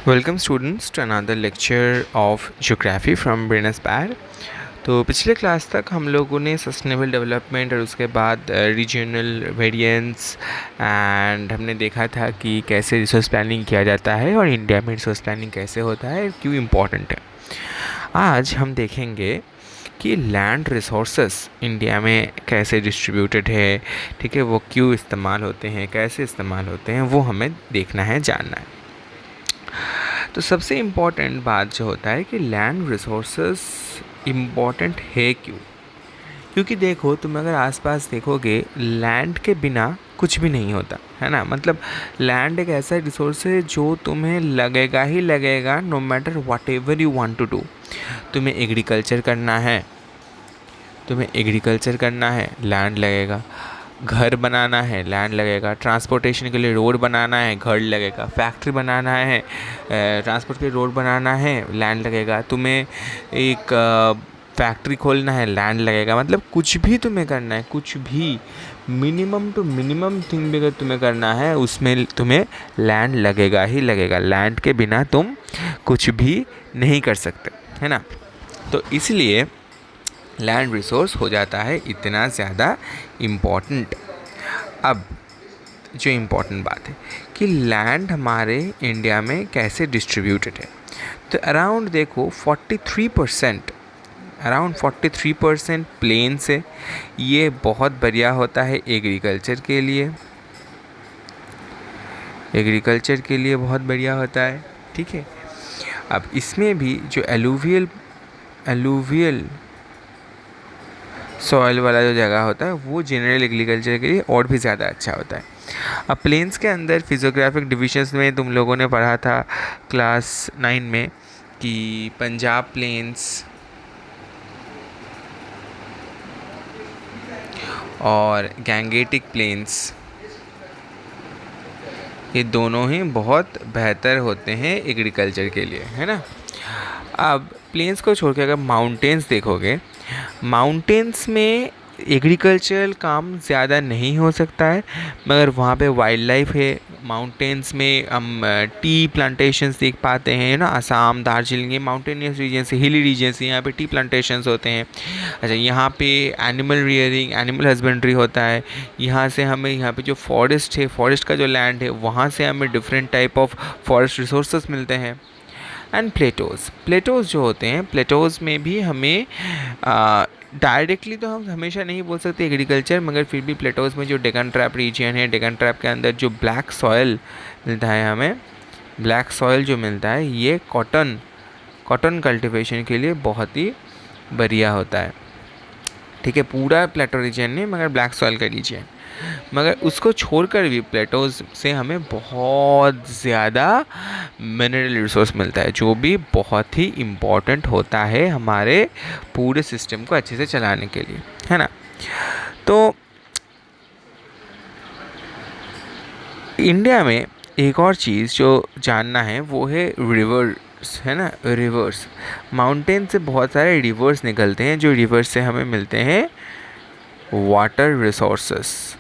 Welcome students to another lecture of geography from Brainspire. तो पिछले class तक हम लोगों ने सस्टेनेबल डेवलपमेंट और उसके बाद रीजनल वेरिएंस एंड हमने देखा था कि कैसे रिसोर्स प्लानिंग किया जाता है और इंडिया में रिसोर्स प्लानिंग कैसे होता है, क्यों इम्पोर्टेंट है। आज हम देखेंगे कि लैंड रिसोर्सेस इंडिया में कैसे डिस्ट्रीब्यूटेड है, ठीक है, वो क्यों इस्तेमाल होते हैं, कैसे इस्तेमाल होते हैं, वो हमें देखना है, जानना है। तो सबसे इम्पॉर्टेंट बात जो होता है कि लैंड रिसोर्सेस इम्पॉर्टेंट है क्यों। क्योंकि देखो, तुम अगर आसपास देखोगे, लैंड के बिना कुछ भी नहीं होता है ना। मतलब लैंड एक ऐसा रिसोर्स है जो तुम्हें लगेगा ही लगेगा, no matter whatever you want to do. तुम्हें एग्रीकल्चर करना है, लैंड लगेगा। घर बनाना है, लैंड लगेगा। ट्रांसपोर्टेशन के लिए रोड बनाना है, घर लगेगा। फैक्ट्री बनाना है, ट्रांसपोर्ट के लिए रोड बनाना है, लैंड लगेगा। तुम्हें एक फैक्ट्री खोलना है, लैंड लगेगा। मतलब कुछ भी तुम्हें करना है, कुछ भी मिनिमम टू मिनिमम थिंग भी अगर तुम्हें करना है, उसमें तुम्हें लैंड लगेगा ही लगेगा। लैंड के बिना तुम कुछ भी नहीं कर सकते, है ना। तो इसलिए लैंड रिसोर्स हो जाता है इतना ज़्यादा इम्पॉर्टेंट। अब जो इम्पॉर्टेंट बात है कि लैंड हमारे इंडिया में कैसे डिस्ट्रीब्यूटेड है, तो अराउंड देखो 43% प्लेन्स है। ये बहुत बढ़िया होता है एग्रीकल्चर के लिए बहुत बढ़िया होता है, ठीक है। अब इसमें भी जो एलुवियल सॉइल वाला जो जगह होता है वो जनरल एग्रीकल्चर के लिए और भी ज़्यादा अच्छा होता है। अब प्लेन्स के अंदर फिजियोग्राफिक डिविजन्स में तुम लोगों ने पढ़ा था क्लास 9 में कि पंजाब प्लेन्स और गैंगेटिक प्लेन्स, ये दोनों ही बहुत बेहतर होते हैं एग्रीकल्चर के लिए, है ना। अब प्लेन्स को छोड़ के अगर माउंटेन्स देखोगे, माउंटेन्स में एग्रीकल्चरल काम ज़्यादा नहीं हो सकता है, मगर वहाँ पे वाइल्ड लाइफ है। माउंटेन्स में हम टी प्लांटेशंस देख पाते हैं ना, असम, दार्जिलिंग, ये माउंटेनियस रीजन से, हिली रीजन से, यहाँ पे टी प्लांटेशंस होते हैं। अच्छा, यहाँ पे एनिमल रियरिंग, एनिमल हस्बेंड्री होता है। यहाँ से हमें, यहाँ पे जो फॉरेस्ट है, फॉरेस्ट का जो लैंड है, वहाँ से हमें different type of forest resources मिलते हैं। एंड प्लेटोज़ जो होते हैं, प्लेटोज़ में भी हमें डायरेक्टली तो हम हमेशा नहीं बोल सकते एग्रीकल्चर, मगर फिर भी प्लेटोज़ में जो डेक्कन ट्रैप रीजन है, डेक्कन ट्रैप के अंदर जो ब्लैक सॉयल मिलता है हमें, ब्लैक सॉयल जो मिलता है, ये कॉटन कल्टीवेशन के लिए बहुत ही बढ़िया होता है, ठीक है। पूरा प्लेटो रीजन नहीं, मगर ब्लैक सॉयल का रीजन। मगर उसको छोड़कर भी प्लेटोज़ से हमें बहुत ज़्यादा मिनरल रिसोर्स मिलता है, जो भी बहुत ही इम्पॉर्टेंट होता है हमारे पूरे सिस्टम को अच्छे से चलाने के लिए, है ना। तो इंडिया में एक और चीज़ जो जानना है वो है रिवर्स, है ना। रिवर्स, माउंटेन से बहुत सारे रिवर्स निकलते हैं, जो रिवर्स से हमें मिलते हैं वाटर रिसोर्सेस।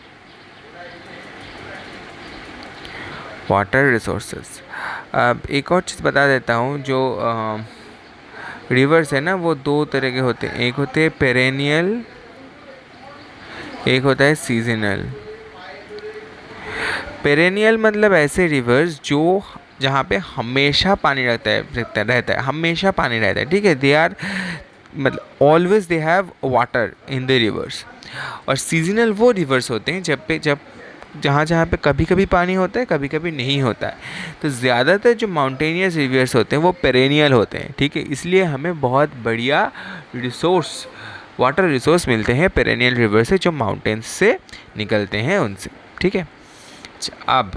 अब एक और चीज़ बता देता हूँ, जो रिवर्स है ना, वो दो तरह के होते हैं। एक होते हैं पेरेनियल, एक होता है सीजनल। पेरेनियल मतलब ऐसे रिवर्स जो जहाँ पे हमेशा पानी रहता है, हमेशा पानी रहता है, ठीक है। दे आर, मतलब always they have water in the reverse. और सीजनल वो रिवर्स होते हैं जब जहाँ पे कभी कभी पानी होता है, कभी कभी नहीं होता है। तो ज़्यादातर जो माउंटेनियस रिवर्स होते हैं वो पेरेनियल होते हैं, ठीक है। इसलिए हमें बहुत बढ़िया वाटर रिसोर्स मिलते हैं पेरेनियल रिवर से, जो माउंटेन्स से निकलते हैं उनसे, ठीक है। अब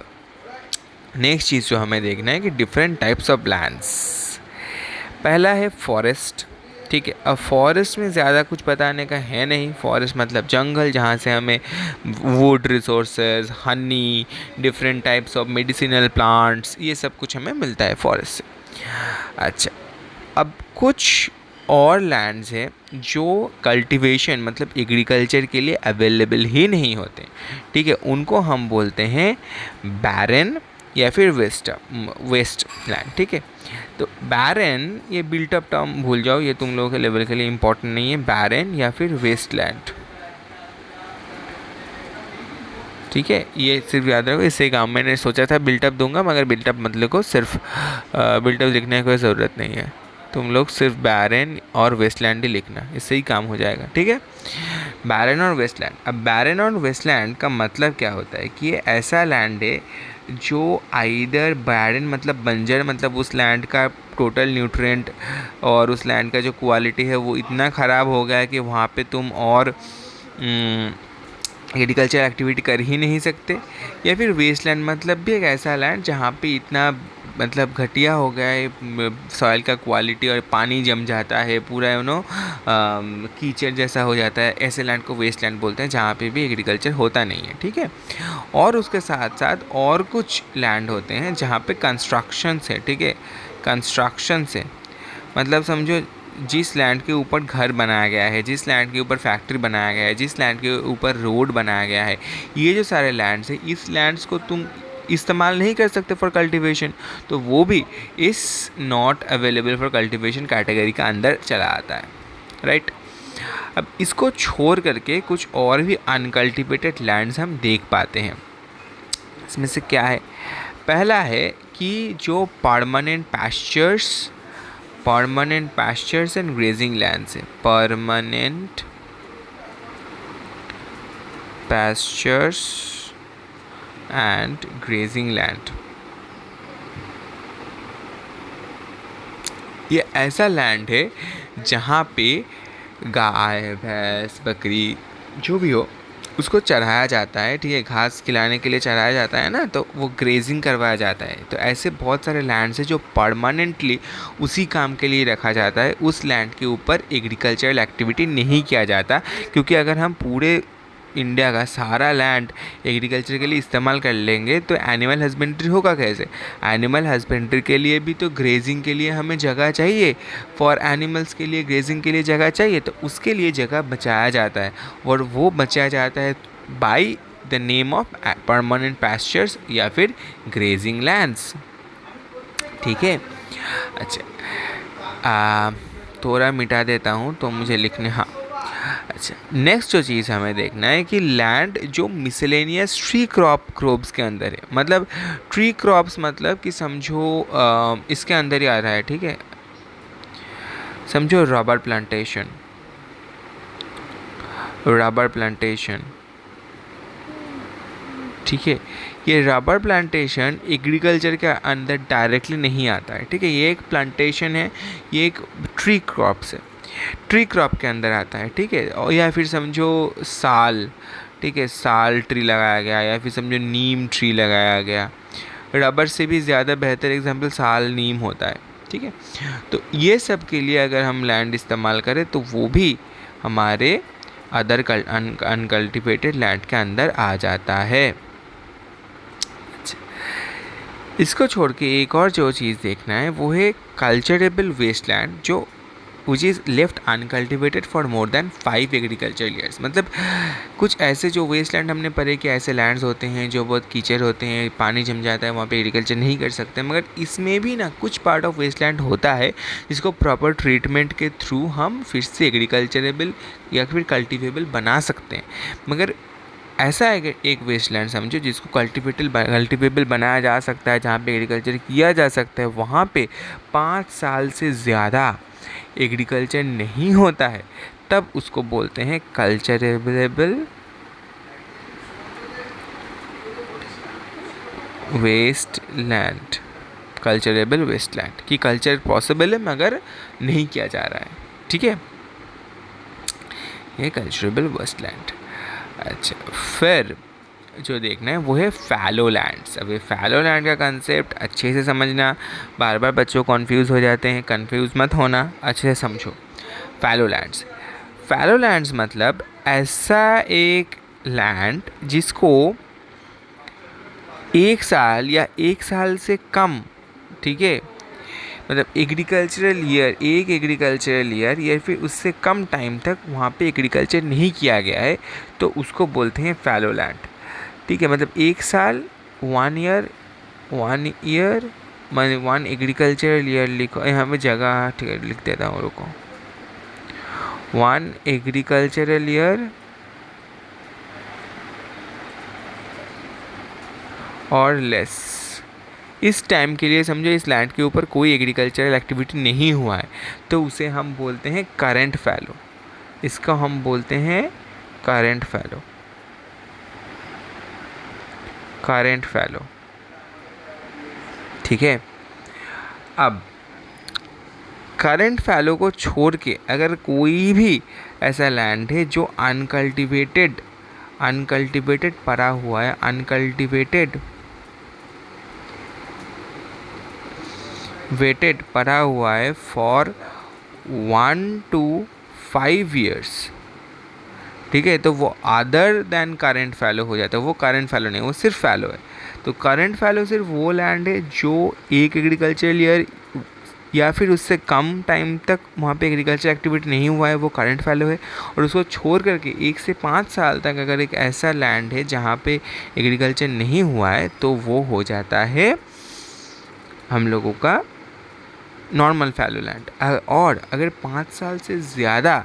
नेक्स्ट चीज़ जो हमें देखना है कि डिफरेंट टाइप्स ऑफ लैंड्स। पहला है फॉरेस्ट, ठीक है। अब फॉरेस्ट में ज़्यादा कुछ बताने का है नहीं। फॉरेस्ट मतलब जंगल, जहाँ से हमें would resources, Honey, different types of medicinal plants, ये सब कुछ हमें मिलता है फॉरेस्ट से। अच्छा, अब कुछ और लैंड्स हैं जो कल्टीवेशन मतलब एग्रीकल्चर के लिए अवेलेबल ही नहीं होते, ठीक है। उनको हम बोलते हैं बैरन या फिर वेस्ट लैंड, ठीक है। तो बैरन, ये बिल्ट अप टर्म भूल जाओ, ये तुम लोगों के लेवल के लिए इंपॉर्टेंट नहीं है। बैरन या फिर वेस्ट लैंड, ठीक है, ये सिर्फ याद रखो। इससे काम मैंने सोचा था बिल्टअप दूंगा, मगर बिल्टअप मतलब को सिर्फ बिल्टअप लिखने की कोई ज़रूरत नहीं है। तुम लोग सिर्फ बैरन और वेस्टलैंड ही लिखना, इससे ही काम हो जाएगा, ठीक है। बैरन और वेस्टलैंड। अब बैरन और वेस्टलैंड का मतलब क्या होता है कि ये ऐसा लैंड है जो आइदर बैरन मतलब बंजर, मतलब उस लैंड का टोटल न्यूट्रिएंट और उस लैंड का जो क्वालिटी है वो इतना ख़राब हो गया है कि वहाँ पे तुम और एग्रीकल्चर एक्टिविटी कर ही नहीं सकते। या फिर वेस्टलैंड मतलब भी एक ऐसा लैंड जहाँ पे इतना मतलब घटिया हो गया है सॉइल का क्वालिटी, और पानी जम जाता है पूरा, कीचड़ जैसा हो जाता है। ऐसे लैंड को वेस्टलैंड बोलते हैं जहाँ पे भी एग्रीकल्चर होता नहीं है, ठीक है। और उसके साथ साथ और कुछ लैंड होते हैं जहाँ पे कंस्ट्रक्शन है, ठीक है। कंस्ट्रक्शन से मतलब समझो जिस लैंड के ऊपर घर बनाया गया है, जिस लैंड के ऊपर फैक्ट्री बनाया गया है, जिस लैंड के ऊपर रोड बनाया गया है, ये जो सारे लैंड्स हैं, इस लैंड्स को तुम इस्तेमाल नहीं कर सकते फॉर कल्टीवेशन, तो वो भी इस not available for cultivation category का अंदर चला आता है, राइट। अब इसको छोड़ करके कुछ और भी अनकल्टिवेटेड लैंड्स हम देख पाते हैं। इसमें से क्या है? पहला है कि जो permanent pastures and grazing lands है। Permanent pastures and grazing land, ये ऐसा लैंड है जहाँ पे गाय, भैंस, बकरी जो भी हो उसको चढ़ाया जाता है, ठीक है। घास खिलाने के लिए चढ़ाया जाता है ना, तो वो ग्रेजिंग करवाया जाता है। तो ऐसे बहुत सारे लैंड्स हैं जो परमानेंटली उसी काम के लिए रखा जाता है। उस लैंड के ऊपर एग्रीकल्चरल एक्टिविटी नहीं किया जाता, क्योंकि अगर हम पूरे इंडिया का सारा लैंड एग्रीकल्चर के लिए इस्तेमाल कर लेंगे तो एनिमल हस्बेंड्री होगा कैसे? एनिमल हस्बेंड्री के लिए भी तो ग्रेजिंग के लिए हमें जगह चाहिए, फॉर एनिमल्स के लिए ग्रेजिंग के लिए जगह चाहिए, तो उसके लिए जगह बचाया जाता है, और वो बचाया जाता है by the name of permanent pastures या फिर ग्रेजिंग लैंड्स, ठीक है। अच्छा, थोड़ा मिटा देता हूँ तो मुझे लिखने, हाँ। अच्छा, नेक्स्ट जो चीज़ हमें देखना है कि लैंड जो मिसलेनियस ट्री क्रॉप्स के अंदर है, मतलब ट्री क्रॉप्स मतलब कि समझो इसके अंदर ही आ रहा है, ठीक है। समझो रबर प्लांटेशन, ठीक है। ये रबर प्लांटेशन एग्रीकल्चर के अंदर डायरेक्टली नहीं आता है, ठीक है। ये एक प्लांटेशन है, ये एक ट्री क्रॉप्स है, ट्री क्रॉप के अंदर आता है, ठीक है। और या फिर समझो साल, ठीक है, साल ट्री लगाया गया, या फिर समझो नीम ट्री लगाया गया। रबर से भी ज़्यादा बेहतर एग्जांपल साल, नीम होता है, ठीक है। तो ये सब के लिए अगर हम लैंड इस्तेमाल करें तो वो भी हमारे अदर अनकल्टिवेटेड लैंड के अंदर आ जाता है। इसको छोड़ के एक और जो चीज़ देखना है वो है कल्चरेबल वेस्टलैंड, जो which is left uncultivated for more than 5 agriculture years. मतलब कुछ ऐसे जो वेस्टलैंड हमने पढ़े कि ऐसे लैंड्स होते हैं जो बहुत कीचड़ होते हैं, पानी जम जाता है, वहाँ पे एग्रीकल्चर नहीं कर सकते, मगर इसमें भी ना कुछ पार्ट ऑफ वेस्टलैंड होता है जिसको प्रॉपर ट्रीटमेंट के थ्रू हम फिर से एग्रीकल्चरेबल या फिर कल्टिवेबल बना सकते हैं। मगर ऐसा है एक वेस्टलैंड समझो जिसको कल्टिवेबल बनाया जा सकता है, जहाँ पे एग्रीकल्चर किया जा सकता है, वहाँ पे 5 साल से ज़्यादा एग्रीकल्चर नहीं होता है, तब उसको बोलते हैं कल्चरेबल वेस्टलैंड। कल्चरेबल वेस्टलैंड कि कल्चर पॉसिबल है मगर नहीं किया जा रहा है, ठीक है, ये कल्चरेबल वेस्टलैंड। अच्छा, फिर जो देखना है वो है फैलो लैंड्स। अब ये फैलो लैंड का कंसेप्ट अच्छे से समझना, बार बार बच्चों कन्फ्यूज़ हो जाते हैं, कन्फ्यूज़ मत होना, अच्छे से समझो। फैलो लैंड्स मतलब ऐसा एक लैंड जिसको 1 साल या 1 साल से कम, ठीक है, मतलब एग्रीकल्चरल ईयर या फिर उससे कम टाइम तक वहाँ पे एग्रीकल्चर नहीं किया गया है, तो उसको बोलते हैं फैलो लैंड, ठीक है। मतलब 1 साल, 1 ईयर 1 ईयर, मैंने 1 एग्रीकल्चरल ईयर लिखो यहाँ पे जगह, ठीक है लिख देता हूँ, रुको। 1 एग्रीकल्चरल ईयर और लेस, इस टाइम के लिए समझो इस लैंड के ऊपर कोई एग्रीकल्चरल एक्टिविटी नहीं हुआ है, तो उसे हम बोलते हैं करंट फैलो। इसका हम बोलते हैं करंट फैलो, करंट फैलो, ठीक है। अब करंट फैलो को छोड़ के अगर कोई भी ऐसा लैंड है जो अनकल्टिवेटेड पड़ा हुआ है, अनकल्टिवेटेड वेटेड पड़ा हुआ है फॉर 1 to 5 years, ठीक है, तो वो अदर देन करंट फैलो हो जाता है। वो करंट फैलो नहीं, वो सिर्फ फैलो है। तो करंट फैलो सिर्फ वो लैंड है जो एक एग्रीकल्चरल ईयर या फिर उससे कम टाइम तक वहाँ पे एग्रीकल्चर एक्टिविटी नहीं हुआ है, वो करंट फैलो है। और उसको छोड़ करके 1 से 5 साल तक अगर एक ऐसा लैंड है जहाँ पे एग्रीकल्चर नहीं हुआ है, तो वो हो जाता है हम लोगों का नॉर्मल फैलो लैंड। और अगर 5 साल से ज़्यादा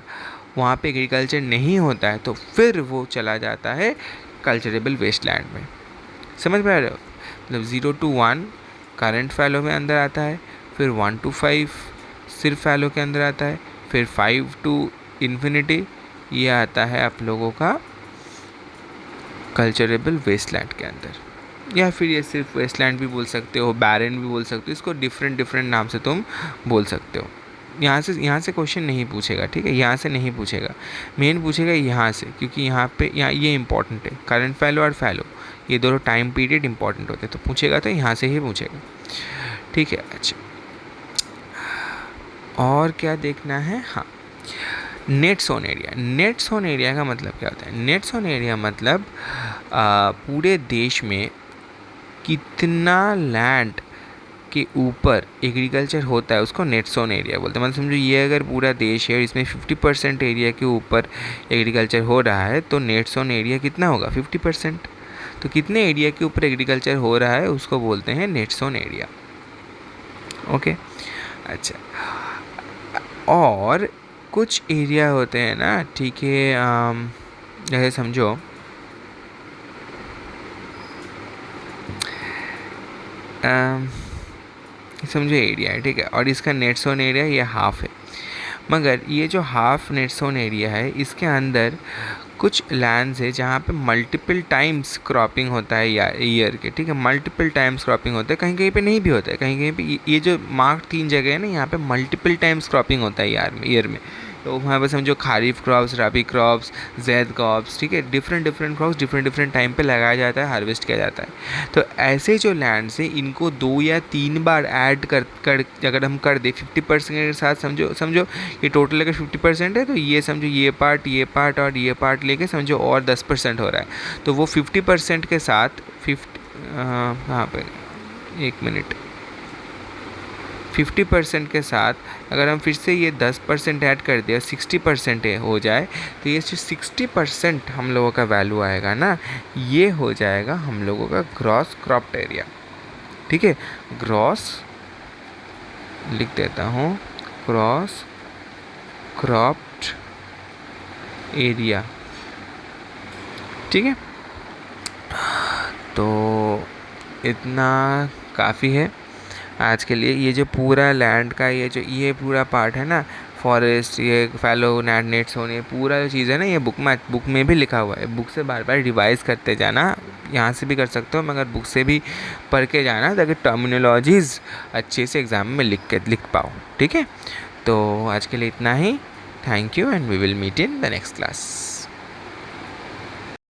वहाँ पे एग्रीकल्चर नहीं होता है, तो फिर वो चला जाता है कल्चरेबल वेस्ट लैंड में। समझ पा रहे हो? मतलब 0 to 1 करंट फैलो में अंदर आता है, फिर 1 to 5 सिर्फ फैलो के अंदर आता है, फिर 5 to इन्फिनिटी ये आता है आप लोगों का कल्चरेबल वेस्ट लैंड के अंदर। या फिर ये सिर्फ वेस्टलैंड भी बोल सकते हो, बैरन भी बोल सकते हो, इसको डिफरेंट नाम से तुम बोल सकते हो। यहाँ से क्वेश्चन नहीं पूछेगा, ठीक है, यहाँ से नहीं पूछेगा, मेन पूछेगा यहाँ से, क्योंकि यहाँ पे ये इंपॉर्टेंट है। करंट फैलो और फैलो ये दोनों टाइम पीरियड इंपॉर्टेंट होते हैं, तो पूछेगा तो यहाँ से ही पूछेगा, ठीक है। अच्छा, और क्या देखना है? हाँ, net sown area. Net sown area का मतलब क्या होता है? नेट सोन एरिया मतलब पूरे देश में कितना लैंड के ऊपर एग्रीकल्चर होता है उसको नेट सोन एरिया बोलते हैं। मतलब समझो ये अगर पूरा देश है और इसमें 50% एरिया के ऊपर एग्रीकल्चर हो रहा है, तो नेट सोन एरिया कितना होगा? 50%। तो कितने एरिया के ऊपर एग्रीकल्चर हो रहा है उसको बोलते हैं नेट सोन एरिया। ओके, अच्छा, और कुछ एरिया होते हैं ना, ठीक है, जैसे समझो समझो एरिया है, ठीक है, और इसका नेट सोन एरिया ये हाफ है। मगर ये जो हाफ नेट सोन एरिया है, इसके अंदर कुछ लैंड्स है जहाँ पे मल्टीपल टाइम्स क्रॉपिंग होता है या ईयर के, ठीक है, मल्टीपल टाइम्स क्रॉपिंग होता है। कहीं कहीं पे नहीं भी होता है, कहीं कहीं पे ये जो मार्क 3 जगह है ना, यहाँ पे मल्टीपल टाइम्स क्रॉपिंग होता है ईयर में। तो वहाँ पर समझो खारिफ क्रॉप्स, रबी क्रॉप्स, जैद क्रॉप्स, ठीक है, डिफरेंट क्रॉप्स डिफरेंट टाइम पे लगाया जाता है, हार्वेस्ट किया जाता है। तो ऐसे जो लैंड्स हैं इनको 2 या 3 बार ऐड कर अगर हम कर दे 50% के साथ, समझो ये टोटल अगर 50% है, तो ये समझो ये पार्ट और ये पार्ट लेके समझो और 10% हो रहा है। तो वो 50% के साथ 50% के साथ अगर हम फिर से ये 10% ऐड कर दें और 60% हो जाए, तो ये जो 60% हम लोगों का वैल्यू आएगा ना, ये हो जाएगा हम लोगों का ग्रॉस क्रॉप्ड एरिया, ठीक है। ग्रॉस लिख देता हूँ, ग्रॉस क्रॉप्ड एरिया, ठीक है। तो इतना काफ़ी है आज के लिए। ये जो पूरा लैंड का ये पूरा पार्ट है ना, फॉरेस्ट, ये फैलो लैंड, नेट सोन, ये पूरा जो चीज़ है ना, ये बुक में भी लिखा हुआ है। बुक से बार बार रिवाइज़ करते जाना, यहाँ से भी कर सकते हो, मगर बुक से भी पढ़ के जाना, ताकि टर्मिनोलॉजीज़ अच्छे से एग्ज़ाम में लिख पाओ, ठीक है। तो आज के लिए इतना ही। Thank you and we will meet in the next class.